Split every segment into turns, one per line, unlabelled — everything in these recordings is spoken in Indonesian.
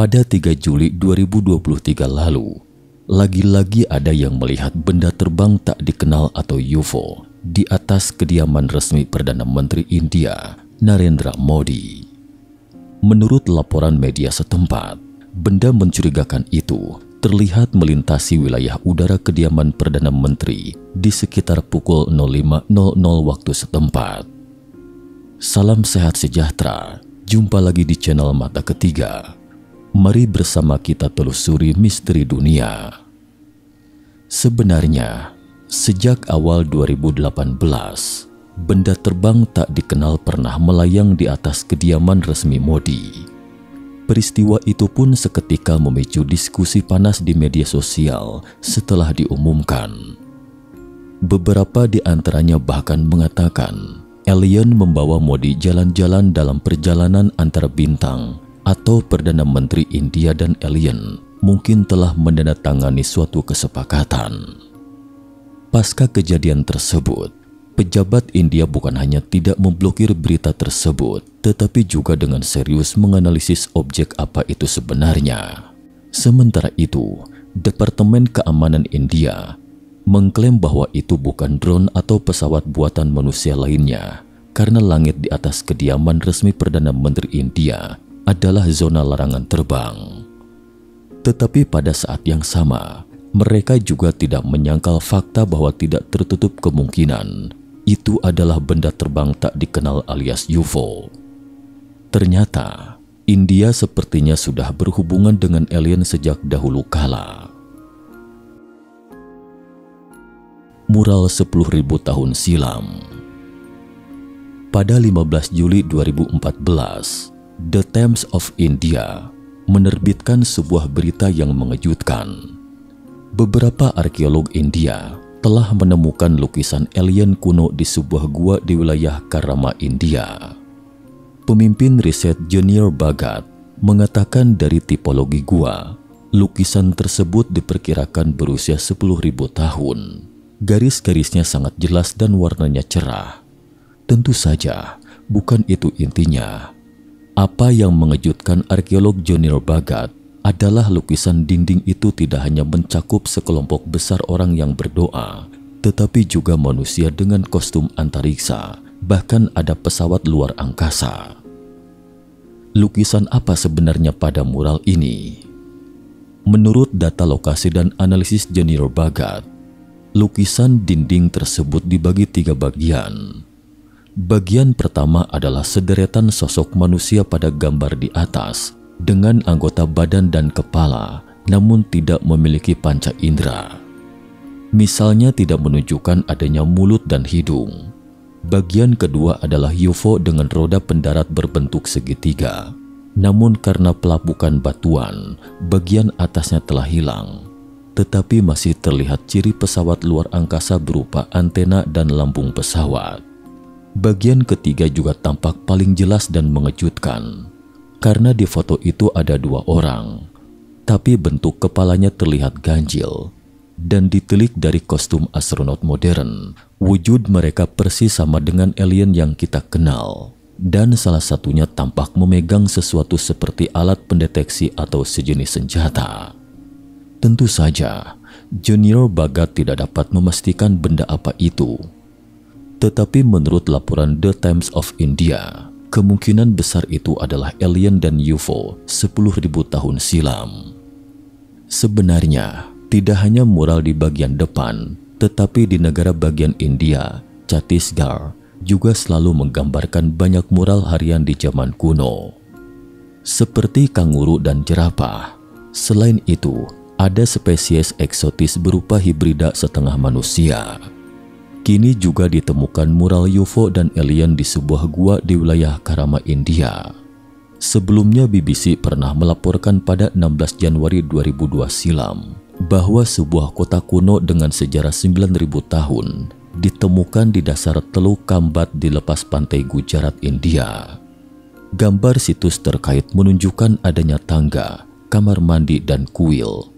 Pada 3 Juli 2023 lalu, lagi-lagi ada yang melihat benda terbang tak dikenal atau UFO di atas kediaman resmi Perdana Menteri India, Narendra Modi. Menurut laporan media setempat, benda mencurigakan itu terlihat melintasi wilayah udara kediaman Perdana Menteri di sekitar pukul 05.00 waktu setempat. Salam sehat sejahtera, jumpa lagi di channel Mata Ketiga. Mari bersama kita telusuri misteri dunia. Sebenarnya, sejak awal 2018, benda terbang tak dikenal pernah melayang di atas kediaman resmi Modi. Peristiwa itu pun seketika memicu diskusi panas di media sosial setelah diumumkan. Beberapa di antaranya bahkan mengatakan alien membawa Modi jalan-jalan dalam perjalanan antar bintang, atau Perdana Menteri India dan alien mungkin telah menandatangani suatu kesepakatan. Pasca kejadian tersebut, pejabat India bukan hanya tidak memblokir berita tersebut, tetapi juga dengan serius menganalisis objek apa itu sebenarnya. Sementara itu, Departemen Keamanan India mengklaim bahwa itu bukan drone atau pesawat buatan manusia lainnya, karena langit di atas kediaman resmi Perdana Menteri India adalah zona larangan terbang. Tetapi pada saat yang sama, mereka juga tidak menyangkal fakta bahwa tidak tertutup kemungkinan itu adalah benda terbang tak dikenal alias UFO. Ternyata, India sepertinya sudah berhubungan dengan alien sejak dahulu kala. Mural 10.000 tahun silam. Pada 15 Juli 2014, The Times of India menerbitkan sebuah berita yang mengejutkan. Beberapa arkeolog India telah menemukan lukisan alien kuno di sebuah gua di wilayah Kerala, India. Pemimpin riset Junior Bhagat mengatakan dari tipologi gua, lukisan tersebut diperkirakan berusia 10.000 tahun. Garis-garisnya sangat jelas dan warnanya cerah. Tentu saja, bukan itu intinya. Apa yang mengejutkan arkeolog Junior Bhagat adalah lukisan dinding itu tidak hanya mencakup sekelompok besar orang yang berdoa, tetapi juga manusia dengan kostum antariksa, bahkan ada pesawat luar angkasa. Lukisan apa sebenarnya pada mural ini? Menurut data lokasi dan analisis Junior Bhagat, lukisan dinding tersebut dibagi 3 bagian. Bagian pertama adalah sederetan sosok manusia pada gambar di atas, dengan anggota badan dan kepala, namun tidak memiliki panca indera. Misalnya tidak menunjukkan adanya mulut dan hidung. Bagian kedua adalah UFO dengan roda pendarat berbentuk segitiga. Namun karena pelapukan batuan, bagian atasnya telah hilang. Tetapi masih terlihat ciri pesawat luar angkasa berupa antena dan lambung pesawat. Bagian ketiga juga tampak paling jelas dan mengejutkan. Karena di foto itu ada 2 orang, tapi bentuk kepalanya terlihat ganjil. Dan ditilik dari kostum astronot modern, wujud mereka persis sama dengan alien yang kita kenal. Dan salah satunya tampak memegang sesuatu seperti alat pendeteksi atau sejenis senjata. Tentu saja, Junior Bhagat tidak dapat memastikan benda apa itu. Tetapi menurut laporan The Times of India, kemungkinan besar itu adalah alien dan UFO 10.000 tahun silam. Sebenarnya, tidak hanya mural di bagian depan, tetapi di negara bagian India, Chhattisgarh, juga selalu menggambarkan banyak mural harian di zaman kuno. Seperti kanguru dan jerapah. Selain itu, ada spesies eksotis berupa hibrida setengah manusia. Kini juga ditemukan mural UFO dan alien di sebuah gua di wilayah Kerala, India. Sebelumnya BBC pernah melaporkan pada 16 Januari 2002 silam bahwa sebuah kota kuno dengan sejarah 9.000 tahun ditemukan di dasar Teluk Kambat di lepas pantai Gujarat, India. Gambar situs terkait menunjukkan adanya tangga, kamar mandi, dan kuil.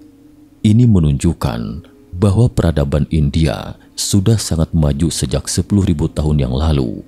Ini menunjukkan bahwa peradaban India sudah sangat maju sejak 10.000 tahun yang lalu.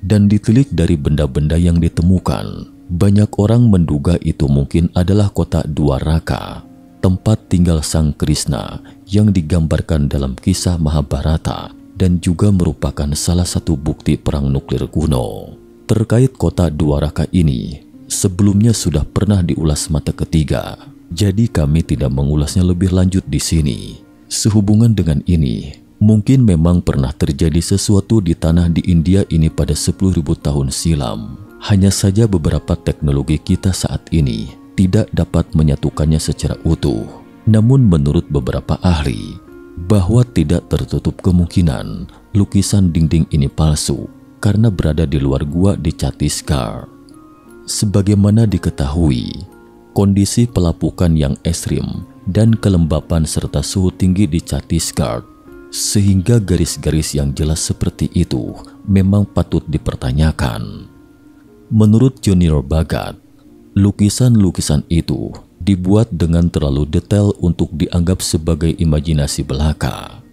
Dan ditilik dari benda-benda yang ditemukan, Banyak orang menduga itu mungkin adalah kota Dwaraka, tempat tinggal Sang Krishna yang digambarkan dalam kisah Mahabharata dan juga merupakan salah satu bukti perang nuklir kuno. Terkait kota Dwaraka ini, sebelumnya sudah pernah diulas mata ketiga, jadi kami tidak mengulasnya lebih lanjut di sini. Sehubungan dengan ini, mungkin memang pernah terjadi sesuatu di tanah di India ini pada 10.000 tahun silam. Hanya saja beberapa teknologi kita saat ini tidak dapat menyatukannya secara utuh. Namun menurut beberapa ahli, bahwa tidak tertutup kemungkinan lukisan dinding ini palsu karena berada di luar gua di Chhattisgarh. Sebagaimana diketahui, kondisi pelapukan yang ekstrim dan kelembapan serta suhu tinggi di Chhattisgarh, sehingga garis-garis yang jelas seperti itu memang patut dipertanyakan. Menurut Junior Bhagat, lukisan-lukisan itu dibuat dengan terlalu detail untuk dianggap sebagai imajinasi belaka.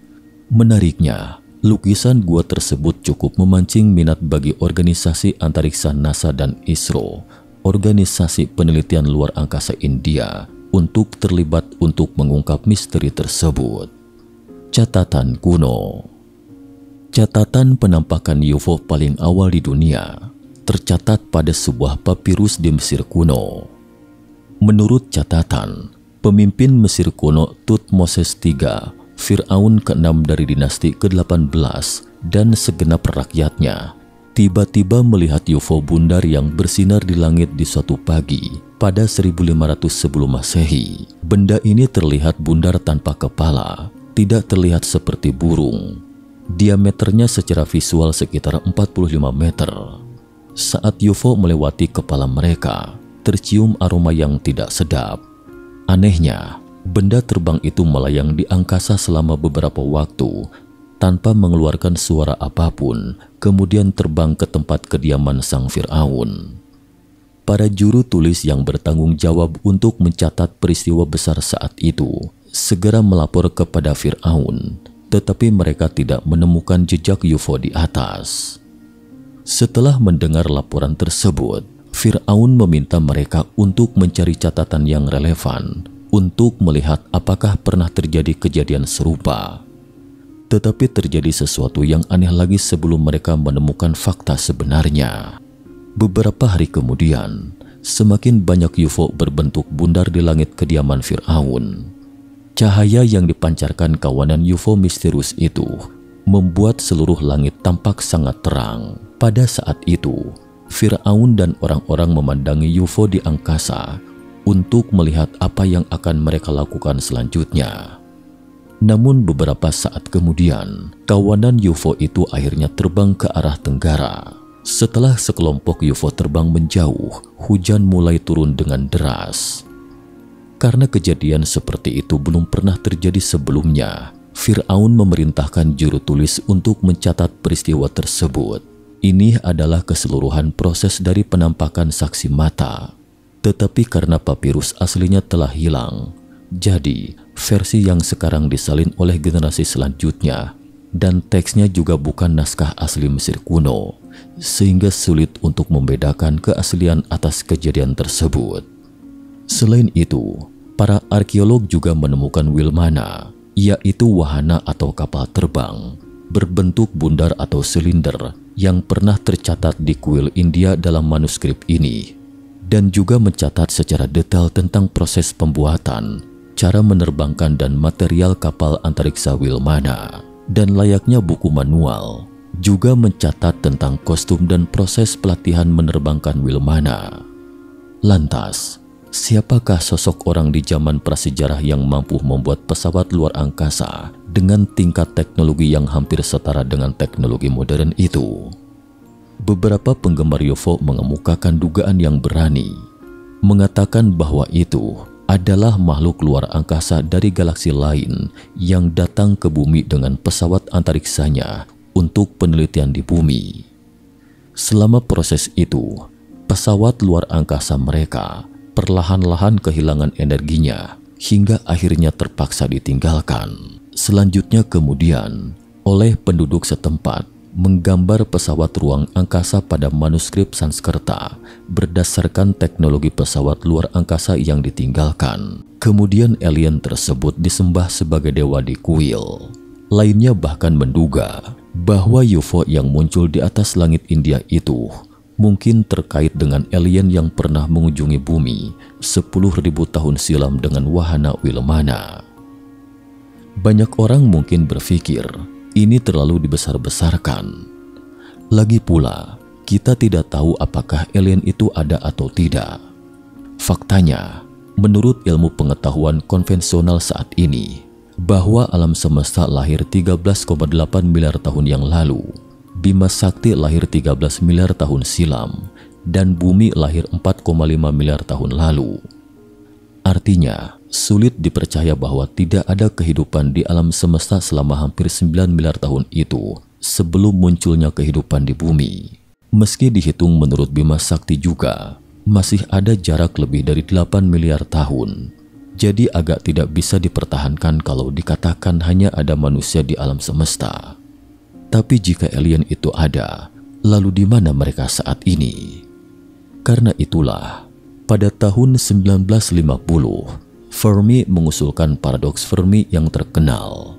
Menariknya, lukisan gua tersebut cukup memancing minat bagi organisasi antariksa NASA dan ISRO, organisasi penelitian luar angkasa India, untuk terlibat untuk mengungkap misteri tersebut. Catatan kuno. Catatan penampakan UFO paling awal di dunia tercatat pada sebuah papirus di Mesir kuno. Menurut catatan, pemimpin Mesir kuno Thutmoses III, Fir'aun ke-6 dari dinasti ke-18 dan segenap rakyatnya, tiba-tiba melihat UFO bundar yang bersinar di langit di suatu pagi pada 1500 sebelum Masehi. Benda ini terlihat bundar tanpa kepala, tidak terlihat seperti burung. Diameternya secara visual sekitar 45 meter. Saat UFO melewati kepala mereka, tercium aroma yang tidak sedap. Anehnya, benda terbang itu melayang di angkasa selama beberapa waktu tanpa mengeluarkan suara apapun, kemudian terbang ke tempat kediaman sang Fir'aun. Para juru tulis yang bertanggung jawab untuk mencatat peristiwa besar saat itu segera melapor kepada Fir'aun, tetapi mereka tidak menemukan jejak UFO di atas. Setelah mendengar laporan tersebut, Fir'aun meminta mereka untuk mencari catatan yang relevan untuk melihat apakah pernah terjadi kejadian serupa. Tetapi terjadi sesuatu yang aneh lagi sebelum mereka menemukan fakta sebenarnya. Beberapa hari kemudian, semakin banyak UFO berbentuk bundar di langit kediaman Fir'aun. Cahaya yang dipancarkan kawanan UFO misterius itu membuat seluruh langit tampak sangat terang. Pada saat itu, Fir'aun dan orang-orang memandangi UFO di angkasa untuk melihat apa yang akan mereka lakukan selanjutnya. Namun beberapa saat kemudian, kawanan UFO itu akhirnya terbang ke arah tenggara. Setelah sekelompok UFO terbang menjauh, hujan mulai turun dengan deras. Karena kejadian seperti itu belum pernah terjadi sebelumnya, Fir'aun memerintahkan juru tulis untuk mencatat peristiwa tersebut. Ini adalah keseluruhan proses dari penampakan saksi mata. Tetapi karena papirus aslinya telah hilang, jadi versi yang sekarang disalin oleh generasi selanjutnya dan teksnya juga bukan naskah asli Mesir kuno, sehingga sulit untuk membedakan keaslian atas kejadian tersebut. Selain itu, para arkeolog juga menemukan wilmana, yaitu wahana atau kapal terbang berbentuk bundar atau silinder yang pernah tercatat di kuil India dalam manuskrip ini, dan juga mencatat secara detail tentang proses pembuatan, cara menerbangkan dan material kapal antariksa wilmana, dan layaknya buku manual, juga mencatat tentang kostum dan proses pelatihan menerbangkan wilmana. Lantas, siapakah sosok orang di zaman prasejarah yang mampu membuat pesawat luar angkasa dengan tingkat teknologi yang hampir setara dengan teknologi modern itu? Beberapa penggemar UFO mengemukakan dugaan yang berani, mengatakan bahwa itu adalah makhluk luar angkasa dari galaksi lain yang datang ke bumi dengan pesawat antariksanya untuk penelitian di bumi. Selama proses itu, pesawat luar angkasa mereka perlahan-lahan kehilangan energinya hingga akhirnya terpaksa ditinggalkan. Selanjutnya kemudian, oleh penduduk setempat menggambar pesawat ruang angkasa pada manuskrip Sanskerta berdasarkan teknologi pesawat luar angkasa yang ditinggalkan. Kemudian alien tersebut disembah sebagai dewa di kuil. Lainnya bahkan menduga bahwa UFO yang muncul di atas langit India itu mungkin terkait dengan alien yang pernah mengunjungi bumi 10.000 tahun silam dengan wahana Wilmana. Banyak orang mungkin berpikir ini terlalu dibesar-besarkan. Lagi pula, kita tidak tahu apakah alien itu ada atau tidak. Faktanya, menurut ilmu pengetahuan konvensional saat ini, bahwa alam semesta lahir 13,8 miliar tahun yang lalu, Bima Sakti lahir 13 miliar tahun silam, dan bumi lahir 4,5 miliar tahun lalu. Artinya, sulit dipercaya bahwa tidak ada kehidupan di alam semesta selama hampir 9 miliar tahun itu sebelum munculnya kehidupan di bumi. Meski dihitung menurut Bima Sakti juga, masih ada jarak lebih dari 8 miliar tahun. Jadi agak tidak bisa dipertahankan kalau dikatakan hanya ada manusia di alam semesta. Tapi jika alien itu ada, lalu di mana mereka saat ini? Karena itulah, pada tahun 1950, Fermi mengusulkan paradoks Fermi yang terkenal.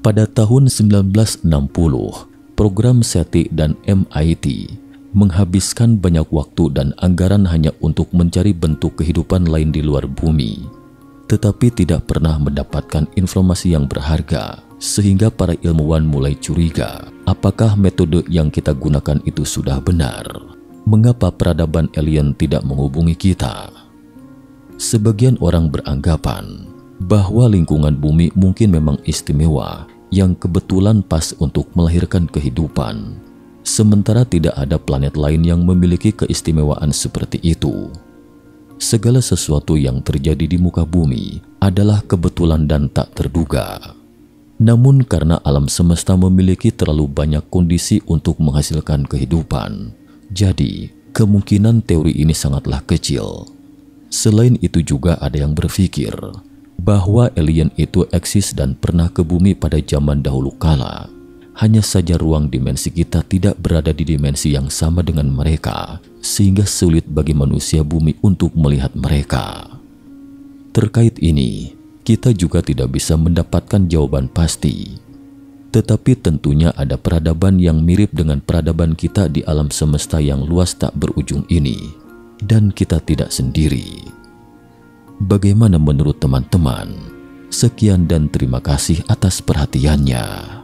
Pada tahun 1960, program SETI dan MIT menghabiskan banyak waktu dan anggaran hanya untuk mencari bentuk kehidupan lain di luar bumi, tetapi tidak pernah mendapatkan informasi yang berharga, sehingga para ilmuwan mulai curiga apakah metode yang kita gunakan itu sudah benar. Mengapa peradaban alien tidak menghubungi kita? Sebagian orang beranggapan bahwa lingkungan bumi mungkin memang istimewa yang kebetulan pas untuk melahirkan kehidupan, sementara tidak ada planet lain yang memiliki keistimewaan seperti itu. Segala sesuatu yang terjadi di muka bumi adalah kebetulan dan tak terduga. Namun karena alam semesta memiliki terlalu banyak kondisi untuk menghasilkan kehidupan, jadi kemungkinan teori ini sangatlah kecil. Selain itu juga ada yang berpikir bahwa alien itu eksis dan pernah ke bumi pada zaman dahulu kala. Hanya saja ruang dimensi kita tidak berada di dimensi yang sama dengan mereka, sehingga sulit bagi manusia bumi untuk melihat mereka. Terkait ini, kita juga tidak bisa mendapatkan jawaban pasti. Tetapi tentunya ada peradaban yang mirip dengan peradaban kita di alam semesta yang luas tak berujung ini, dan kita tidak sendiri. Bagaimana menurut teman-teman? Sekian dan terima kasih atas perhatiannya.